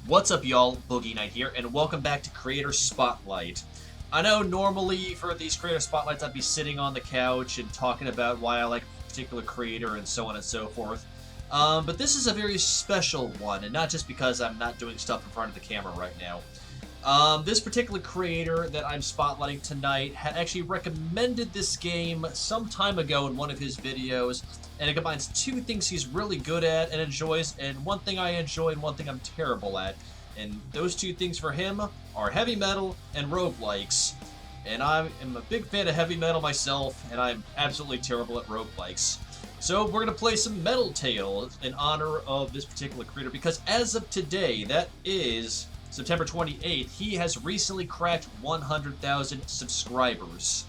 What's up, y'all? Boogie Knight here, and welcome back to Creator Spotlight. I know normally for these Creator Spotlights I'd be sitting on the couch and talking about why I like a particular creator and so on and so forth. But this is a very special one, and not just because I'm not doing stuff in front of the camera right now. This particular creator that I'm spotlighting tonight had actually recommended this game some time ago in one of his videos, and it combines two things he's really good at and enjoys, and one thing I enjoy and one thing I'm terrible at. And those two things for him are heavy metal and roguelikes. And I am a big fan of heavy metal myself, and I'm absolutely terrible at roguelikes. So we're going to play some Metal Tale in honor of this particular creator, because as of today, that is September 28th, he has recently cracked 100,000 subscribers.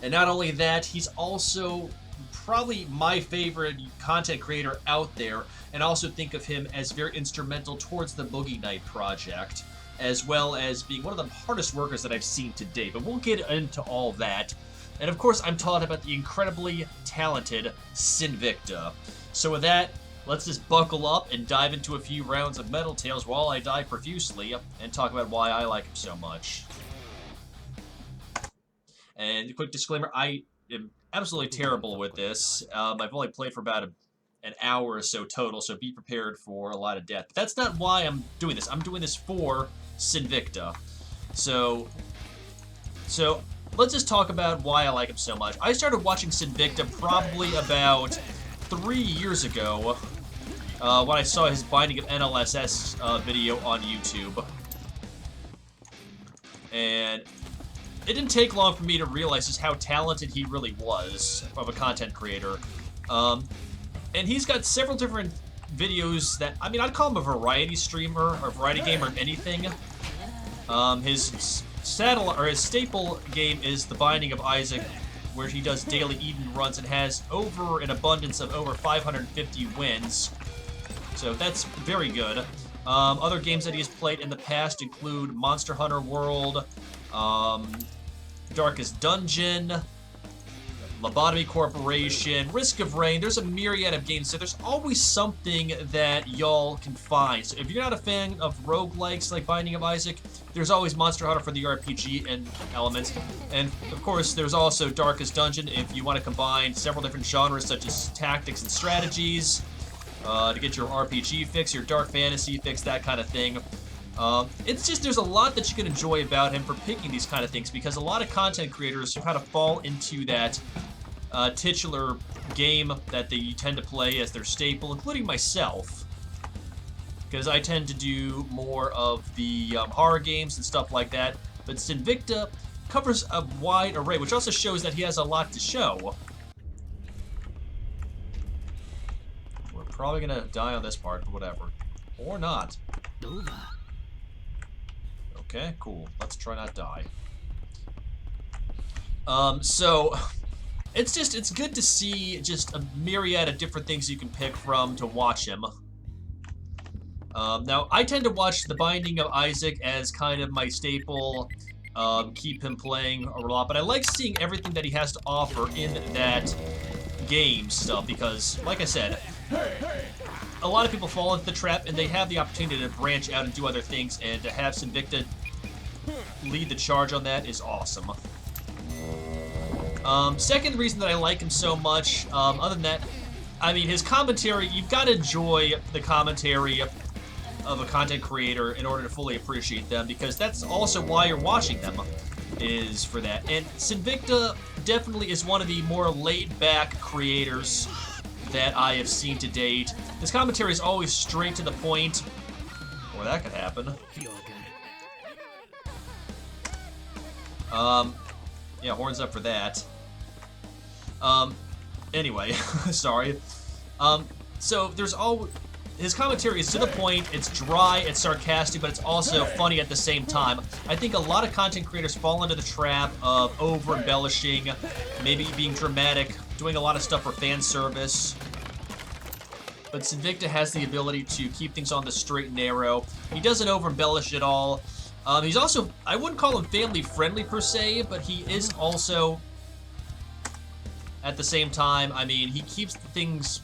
And not only that, he's also probably my favorite content creator out there, and also think of him as very instrumental towards the Boogie Knight project, as well as being one of the hardest workers that I've seen to date. But we'll get into all that. And of course, I'm talking about the incredibly talented Sinvicta. So with that, let's just buckle up and dive into a few rounds of Metal Tales while I die profusely and talk about why I like him so much. And a quick disclaimer, I am absolutely terrible with this. I've only played for about an hour or so total, so be prepared for a lot of death. But that's not why I'm doing this. I'm doing this for Sinvicta. So let's just talk about why I like him so much. I started watching Sinvicta probably about 3 years ago when I saw his Binding of NLSS video on YouTube. And it didn't take long for me to realize just how talented he really was of a content creator. And he's got several different videos that, I mean, I'd call him a variety streamer or variety gamer of anything. His staple game is The Binding of Isaac, where he does daily Eden runs and has over an abundance of over 550 wins. So that's very good. Other games that he has played in the past include Monster Hunter World, Darkest Dungeon, Lobotomy Corporation, Risk of Rain. There's a myriad of games, so there's always something that y'all can find. So if you're not a fan of roguelikes like Binding of Isaac, there's always Monster Hunter for the RPG and elements. And of course, there's also Darkest Dungeon if you want to combine several different genres such as tactics and strategies to get your RPG fix, your dark fantasy fix, that kind of thing. It's just, there's a lot that you can enjoy about him for picking these kind of things, because a lot of content creators kind of fall into that titular game that they tend to play as their staple, including myself, because I tend to do more of the horror games and stuff like that. But Sinvicta covers a wide array, which also shows that he has a lot to show. We're probably gonna die on this part, but whatever. Or not. Okay, cool. Let's try not die. So it's good to see just a myriad of different things you can pick from to watch him. Now, I tend to watch The Binding of Isaac as kind of my staple, keep him playing a lot, but I like seeing everything that he has to offer in that game stuff, because, like I said, a lot of people fall into the trap, and they have the opportunity to branch out and do other things, and to have Sinvicta lead the charge on that is awesome. Second reason that I like him so much, other than that, I mean, his commentary, you've got to enjoy the commentary of a content creator in order to fully appreciate them, because that's also why you're watching them, is for that. And Sinvicta definitely is one of the more laid-back creators that I have seen to date. His commentary is always straight to the point, or that could happen. Yeah, horns up for that. Anyway, sorry. So there's his commentary is to the point, it's dry, it's sarcastic, but it's also funny at the same time. I think a lot of content creators fall into the trap of over-embellishing, maybe being dramatic, doing a lot of stuff for fan service. But Sinvicta has the ability to keep things on the straight and narrow. He doesn't over-embellish at all. He's also, I wouldn't call him family-friendly per se, but he is also, at the same time, I mean, he keeps things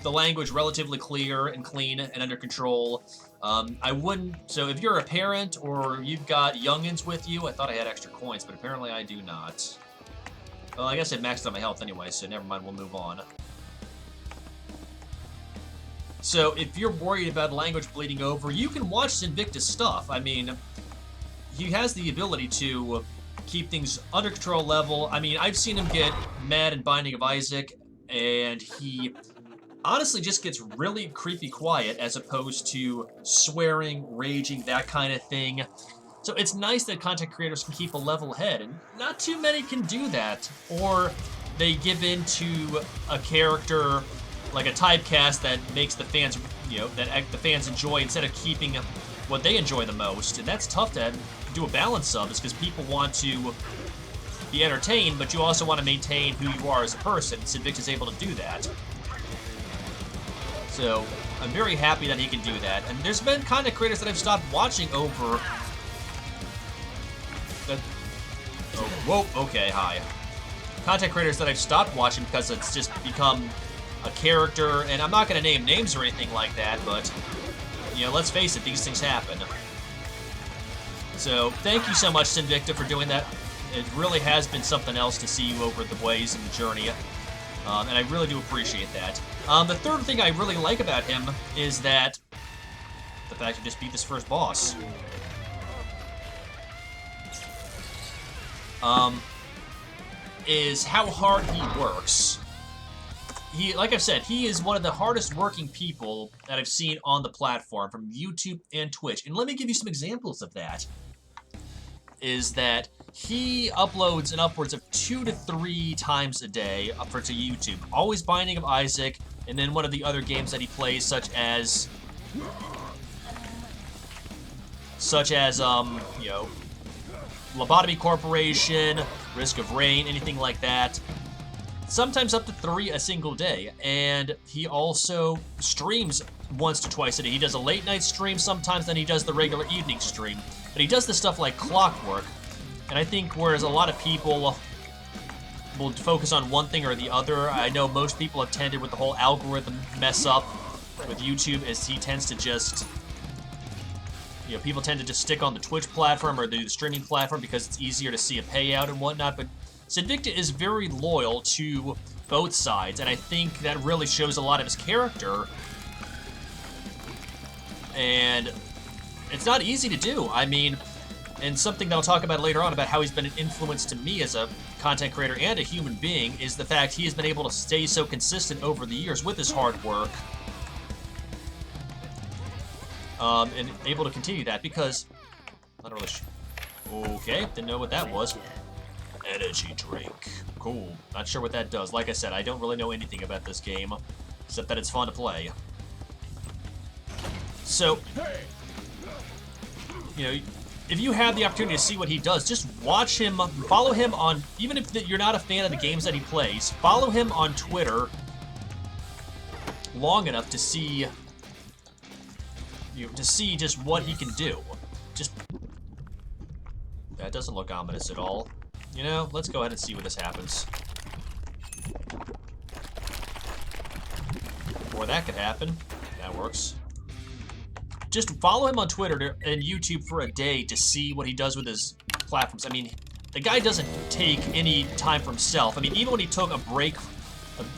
the language relatively clear and clean and under control. I wouldn't... So if you're a parent or you've got youngins with you... I thought I had extra coins, but apparently I do not. Well, I guess I maxed out my health anyway, so never mind, we'll move on. So if you're worried about language bleeding over, you can watch Sinvicta's stuff. I mean, he has the ability to keep things under control level. I mean, I've seen him get mad in Binding of Isaac, and he honestly just gets really creepy quiet as opposed to swearing, raging, that kind of thing. So it's nice that content creators can keep a level head, and not too many can do that. Or they give in to a character, like a typecast that makes the fans, you know, that the fans enjoy instead of keeping what they enjoy the most. And that's tough to do a balance of, is because people want to be entertained, but you also want to maintain who you are as a person. Sinvicta's able to do that. So I'm very happy that he can do that. And there's been content creators that I've stopped watching over... Oh, whoa, okay, hi. Content creators that I've stopped watching because it's just become a character, and I'm not going to name names or anything like that, but, you know, let's face it, these things happen. So, thank you so much, Sinvicta, for doing that. It really has been something else to see you over the ways and the journey, and I really do appreciate that. The third thing I really like about him is that the fact he just beat this first boss. Is how hard he works. Like I've said, he is one of the hardest working people that I've seen on the platform, from YouTube and Twitch. And let me give you some examples of that. Is that he uploads an upwards of 2 to 3 times a day to YouTube. Always Binding of Isaac, and then one of the other games that he plays, such as you know, Lobotomy Corporation, Risk of Rain, anything like that. Sometimes up to 3 a single day. And he also streams once to twice a day. He does a late night stream sometimes, then he does the regular evening stream. But he does this stuff like clockwork. And I think whereas a lot of people will focus on one thing or the other, I know most people have tended with the whole algorithm mess up with YouTube, as he tends to just... You know, people tend to just stick on the Twitch platform or the streaming platform because it's easier to see a payout and whatnot, but Sinvicta is very loyal to both sides, and I think that really shows a lot of his character. And it's not easy to do. I mean, and something that I'll talk about later on about how he's been an influence to me as a content creator and a human being is the fact he has been able to stay so consistent over the years with his hard work. And able to continue that because... Not really okay, didn't know what that was. Energy drink. Cool. Not sure what that does. Like I said, I don't really know anything about this game, except that it's fun to play. So, you know, if you have the opportunity to see what he does, just watch him, follow him on... Even if you're not a fan of the games that he plays, follow him on Twitter long enough to see... to see just what he can do. Just... That doesn't look ominous at all. You know, let's go ahead and see what this happens. Or that could happen. That works. Just follow him on Twitter and YouTube for a day to see what he does with his platforms. I mean, the guy doesn't take any time for himself. I mean, even when he took a break,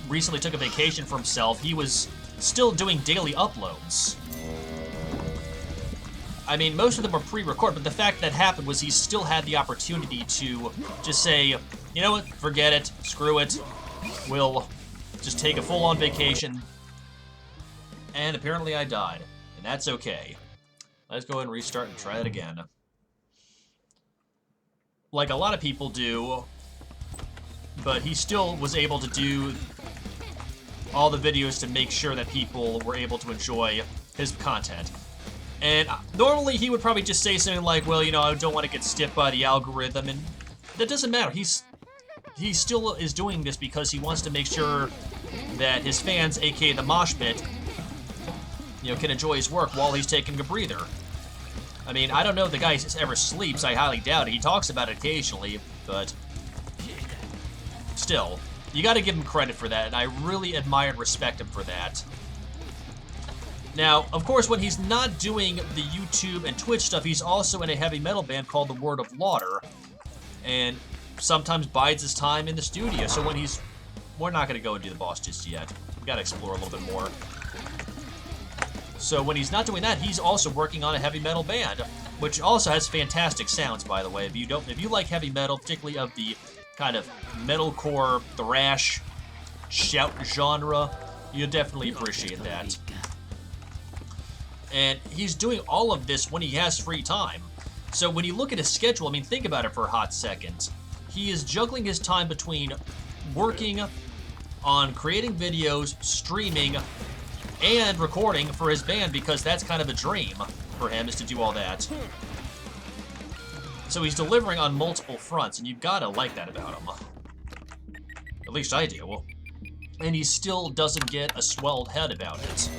recently took a vacation for himself, he was still doing daily uploads. I mean, most of them are pre-recorded, but the fact that happened was he still had the opportunity to just say, you know what, forget it, screw it, we'll just take a full-on vacation. And apparently I died, and that's okay. Let's go ahead and restart and try it again. Like a lot of people do, but he still was able to do all the videos to make sure that people were able to enjoy his content. And normally he would probably just say something like, well, you know, I don't want to get stiffed by the algorithm, and that doesn't matter. He still is doing this because he wants to make sure that his fans, aka the mosh pit, you know, can enjoy his work while he's taking a breather. I mean, I don't know if the guy ever sleeps. I highly doubt it. He talks about it occasionally, but still. you got to give him credit for that, and I really admire and respect him for that. Now, of course, when he's not doing the YouTube and Twitch stuff, he's also in a heavy metal band called the Word of Lauder, and sometimes bides his time in the studio. So when he's... We're not going to go and do the boss just yet. We got to explore a little bit more. So when he's not doing that, he's also working on a heavy metal band, which also has fantastic sounds, by the way. If you like heavy metal, particularly of the kind of metalcore, thrash, shout genre, you'll definitely appreciate that. And he's doing all of this when he has free time. So when you look at his schedule, I mean, think about it for a hot second. He is juggling his time between working on creating videos, streaming, and recording for his band, because that's kind of a dream for him, is to do all that. So he's delivering on multiple fronts, and you've got to like that about him. At least I do. And he still doesn't get a swelled head about it.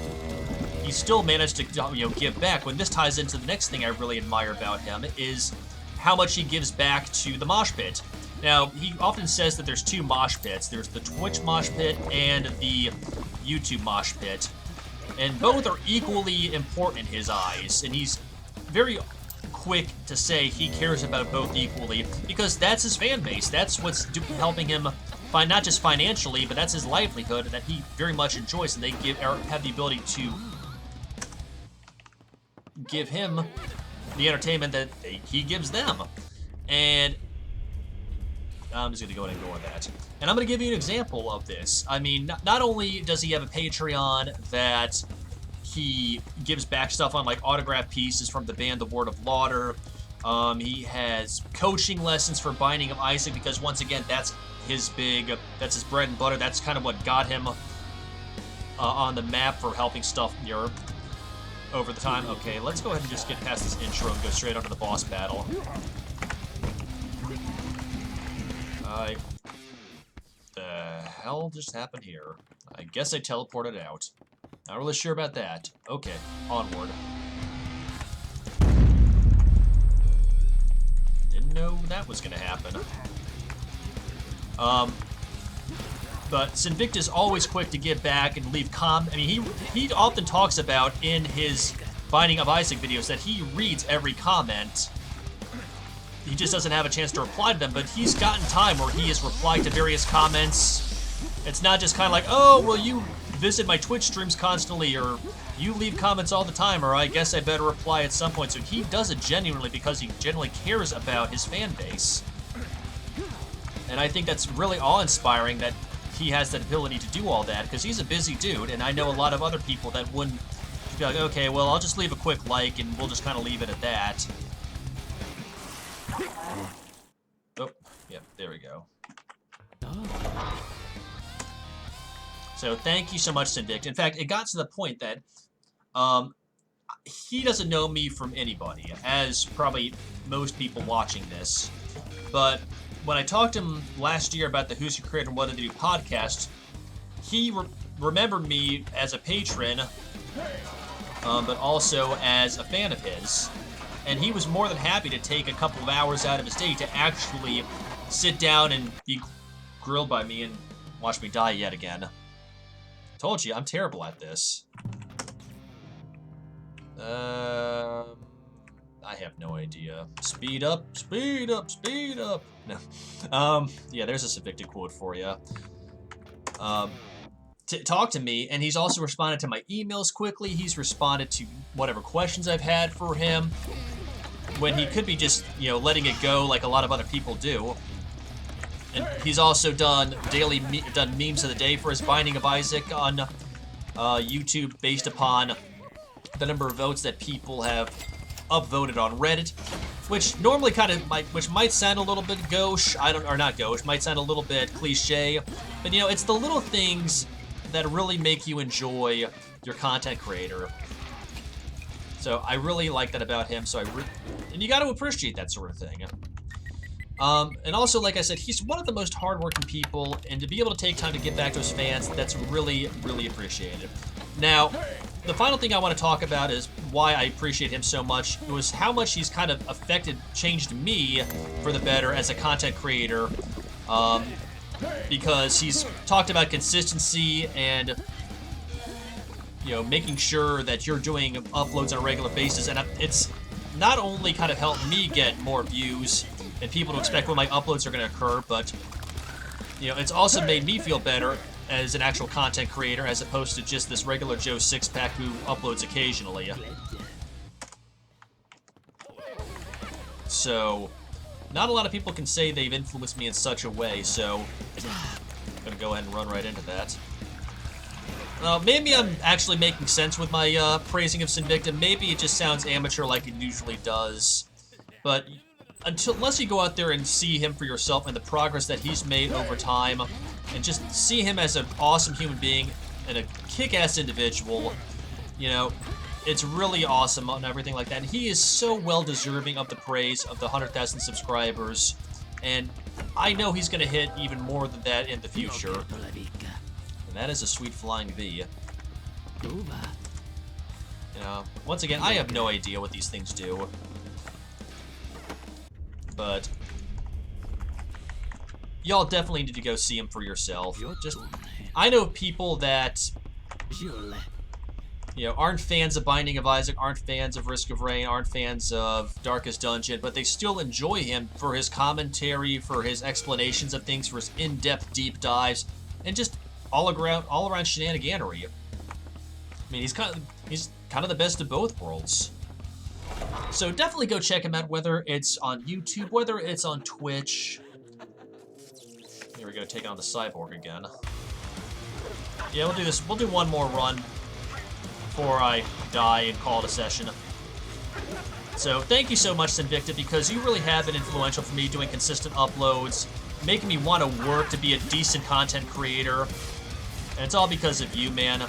He still managed to, give back. When this ties into the next thing I really admire about him is how much he gives back to the mosh pit. Now, he often says that there's two mosh pits. There's the Twitch mosh pit and the YouTube mosh pit. And both are equally important in his eyes. And he's very quick to say he cares about both equally, because that's his fan base. That's what's helping him find, not just financially, but that's his livelihood that he very much enjoys, and they have the ability to give him the entertainment that he gives them. And I'm just going to go ahead and ignore that. And I'm going to give you an example of this. I mean, not only does he have a Patreon that he gives back stuff on, like autograph pieces from the band The Word of Lauder. He has coaching lessons for Binding of Isaac, because once again, that's his bread and butter. That's kind of what got him on the map for helping stuff in Europe over the time. Okay, let's go ahead and just get past this intro and go straight onto the boss battle. The hell just happened here? I guess I teleported out. Not really sure about that. Okay, onward. Didn't know that was gonna happen. But Sinvicta is always quick to get back and leave I mean, he often talks about in his Binding of Isaac videos that he reads every comment. He just doesn't have a chance to reply to them, but he's gotten time where he has replied to various comments. It's not just kind of like, oh, well, you visit my Twitch streams constantly, or you leave comments all the time, or I guess I better reply at some point. So he does it genuinely because he genuinely cares about his fan base. And I think that's really awe-inspiring that he has that ability to do all that, because he's a busy dude, and I know a lot of other people that wouldn't be like, okay, well, I'll just leave a quick like, and we'll just kind of leave it at that. Oh, yep, there we go. So thank you so much, Sinvicta. In fact, it got to the point that he doesn't know me from anybody, as probably most people watching this. But when I talked to him last year about the Who's Your Creator and What Did They Do podcast, he remembered me as a patron, but also as a fan of his. And he was more than happy to take a couple of hours out of his day to actually sit down and be grilled by me and watch me die yet again. Told you, I'm terrible at this. I have no idea. Speed up, speed up, speed up. No. Yeah, there's a Sinvicta quote for you. Talk to me, and he's also responded to my emails quickly. He's responded to whatever questions I've had for him, when he could be just, letting it go like a lot of other people do. And he's also done memes of the day for his Binding of Isaac on YouTube, based upon the number of votes that people have upvoted on Reddit, which normally which might sound a little bit gauche. Not gauche, might sound a little bit cliche, but it's the little things that really make you enjoy your content creator. So I really like that about him. And you got to appreciate that sort of thing. And also, like I said, he's one of the most hardworking people, and to be able to take time to get back to his fans, that's really, really appreciated. Now, the final thing I want to talk about is why I appreciate him so much. It was how much he's kind of changed me for the better as a content creator. because he's talked about consistency and, you know, making sure that you're doing uploads on a regular basis, and it's not only kind of helped me get more views and people to expect when my uploads are going to occur, but, you know, it's also made me feel better as an actual content creator as opposed to just this regular Joe Six-Pack who uploads occasionally. So, not a lot of people can say they've influenced me in such a way, so I'm going to go ahead and run right into that. Maybe I'm actually making sense with my praising of Sinvicta. Maybe it just sounds amateur like it usually does. But unless you go out there and see him for yourself and the progress that he's made over time, and just see him as an awesome human being and a kick-ass individual, you know, it's really awesome and everything like that. And he is so well-deserving of the praise of the 100,000 subscribers. And I know he's going to hit even more than that in the future. And that is a sweet flying V. You know, once again, I have no idea what these things do. But y'all definitely need to go see him for yourself. Just, I know people that, you know, aren't fans of Binding of Isaac, aren't fans of Risk of Rain, aren't fans of Darkest Dungeon, but they still enjoy him for his commentary, for his explanations of things, for his in-depth deep dives, and just all around shenaniganery. I mean, he's kind of the best of both worlds. So definitely go check him out, whether it's on YouTube, whether it's on Twitch. Here we go, taking on the Cyborg again. Yeah, we'll do this. We'll do one more run before I die and call it a session. So thank you so much, Sinvicta, because you really have been influential for me doing consistent uploads, making me want to work to be a decent content creator. And it's all because of you, man.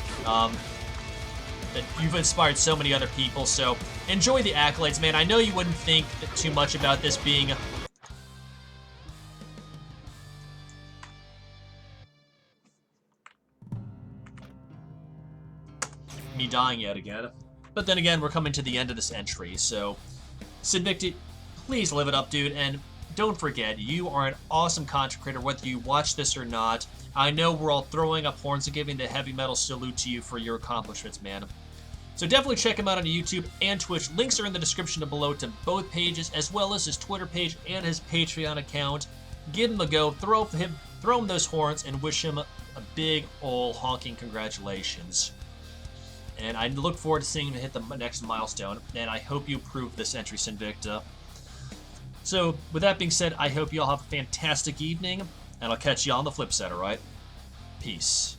That you've inspired so many other people, so enjoy the accolades, man. I know you wouldn't think too much about this being me dying yet again. But then again, we're coming to the end of this entry, so Sinvicta, please live it up, dude, and don't forget, you are an awesome content creator, whether you watch this or not. I know we're all throwing up horns and giving the heavy metal salute to you for your accomplishments, man. So definitely check him out on YouTube and Twitch. Links are in the description below to both pages, as well as his Twitter page and his Patreon account. Give him a go, throw him those horns, and wish him a big ol' honking congratulations. And I look forward to seeing him hit the next milestone, and I hope you approve this entry, Sinvicta. So, with that being said, I hope you all have a fantastic evening, and I'll catch you on the flip side, alright? Peace.